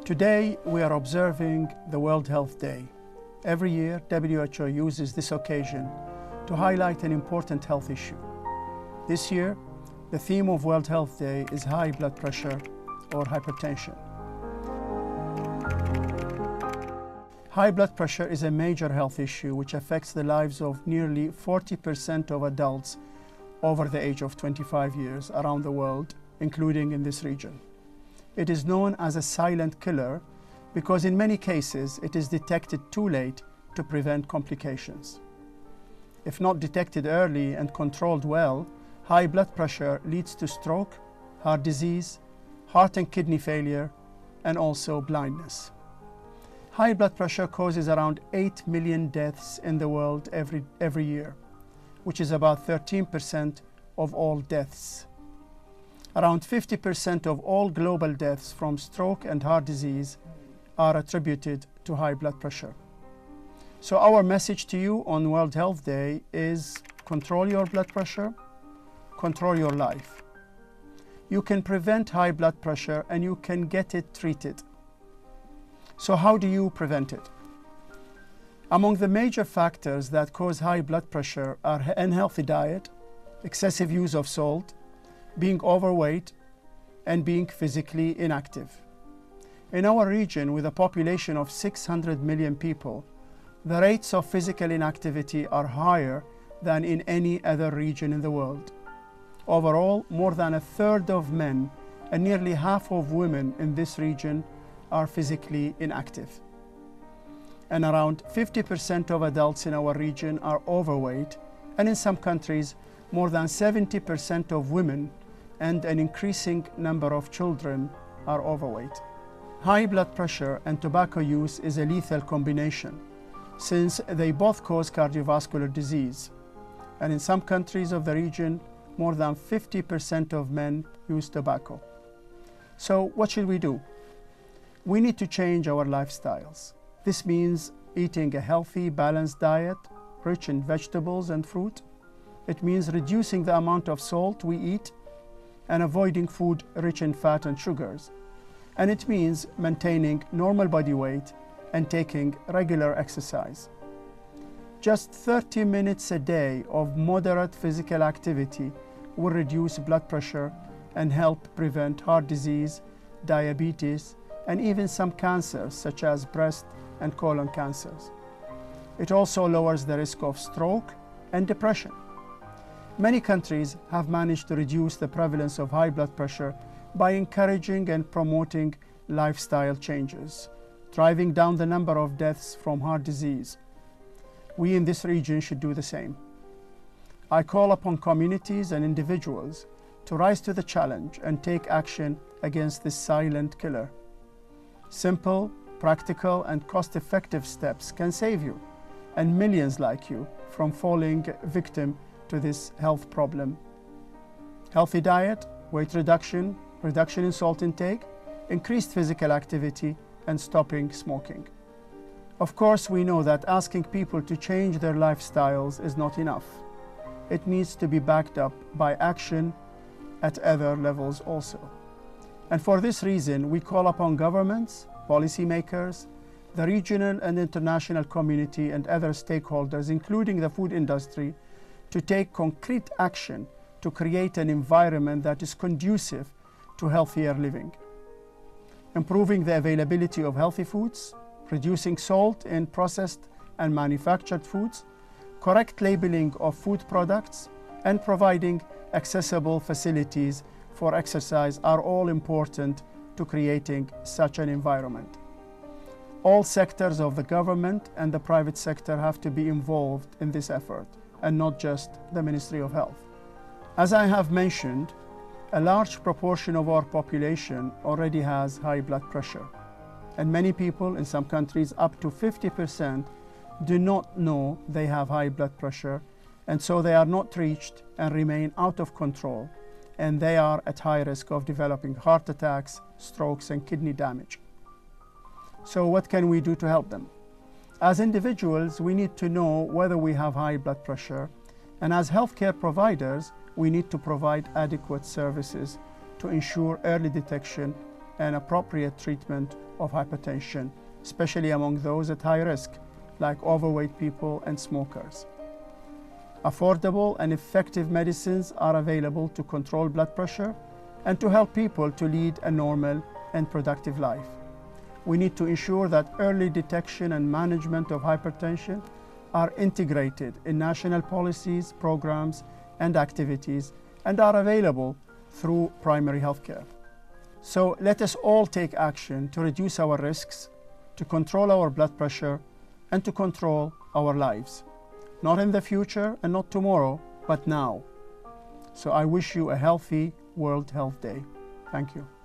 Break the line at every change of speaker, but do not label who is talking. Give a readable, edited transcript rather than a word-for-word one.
Today, we are observing the World Health Day. Every year, WHO uses this occasion to highlight an important health issue. This year, the theme of World Health Day is high blood pressure or hypertension. High blood pressure is a major health issue which affects the lives of nearly 40% of adults over the age of 25 years around the world, including in this region. It is known as a silent killer because in many cases it is detected too late to prevent complications. If not detected early and controlled well, high blood pressure leads to stroke, heart disease, heart and kidney failure, and also blindness. High blood pressure causes around 8 million deaths in the world every year, which is about 13% of all deaths. Around 50% of all global deaths from stroke and heart disease are attributed to high blood pressure. So our message to you on World Health Day is control your blood pressure, control your life. You can prevent high blood pressure and you can get it treated. So how do you prevent it? Among the major factors that cause high blood pressure are unhealthy diet, excessive use of salt, being overweight, and being physically inactive. In our region, with a population of 600 million people, the rates of physical inactivity are higher than in any other region in the world. Overall, more than a third of men and nearly half of women in this region are physically inactive. And around 50% of adults in our region are overweight, and in some countries, more than 70% of women and an increasing number of children are overweight. High blood pressure and tobacco use is a lethal combination, since they both cause cardiovascular disease. And in some countries of the region, more than 50% of men use tobacco. So what should we do? We need to change our lifestyles. This means eating a healthy, balanced diet, rich in vegetables and fruit. It means reducing the amount of salt we eat and avoiding food rich in fat and sugars. And it means maintaining normal body weight and taking regular exercise. Just 30 minutes a day of moderate physical activity will reduce blood pressure and help prevent heart disease, diabetes, and even some cancers such as breast and colon cancers. It also lowers the risk of stroke and depression. Many countries have managed to reduce the prevalence of high blood pressure by encouraging and promoting lifestyle changes, driving down the number of deaths from heart disease. We in this region should do the same. I call upon communities and individuals to rise to the challenge and take action against this silent killer. Simple, practical, and cost-effective steps can save you and millions like you from falling victim to this health problem. Healthy diet, weight reduction, reduction in salt intake, increased physical activity, and stopping smoking. Of course, we know that asking people to change their lifestyles is not enough. It needs to be backed up by action at other levels also. And for this reason, we call upon governments, policymakers, the regional and international community, and other stakeholders, including the food industry, to take concrete action to create an environment that is conducive to healthier living. Improving the availability of healthy foods, reducing salt in processed and manufactured foods, correct labeling of food products, and providing accessible facilities for exercise are all important to creating such an environment. All sectors of the government and the private sector have to be involved in this effort, and not just the Ministry of Health. As I have mentioned, a large proportion of our population already has high blood pressure, and many people in some countries, up to 50%, do not know they have high blood pressure, and so they are not reached and remain out of control, and they are at high risk of developing heart attacks, strokes, and kidney damage. So what can we do to help them? As individuals, we need to know whether we have high blood pressure, and as healthcare providers, we need to provide adequate services to ensure early detection and appropriate treatment of hypertension, especially among those at high risk, like overweight people and smokers. Affordable and effective medicines are available to control blood pressure and to help people to lead a normal and productive life. We need to ensure that early detection and management of hypertension are integrated in national policies, programs, and activities, and are available through primary health care. So let us all take action to reduce our risks, to control our blood pressure, and to control our lives. Not in the future and not tomorrow, but now. So I wish you a healthy World Health Day. Thank you.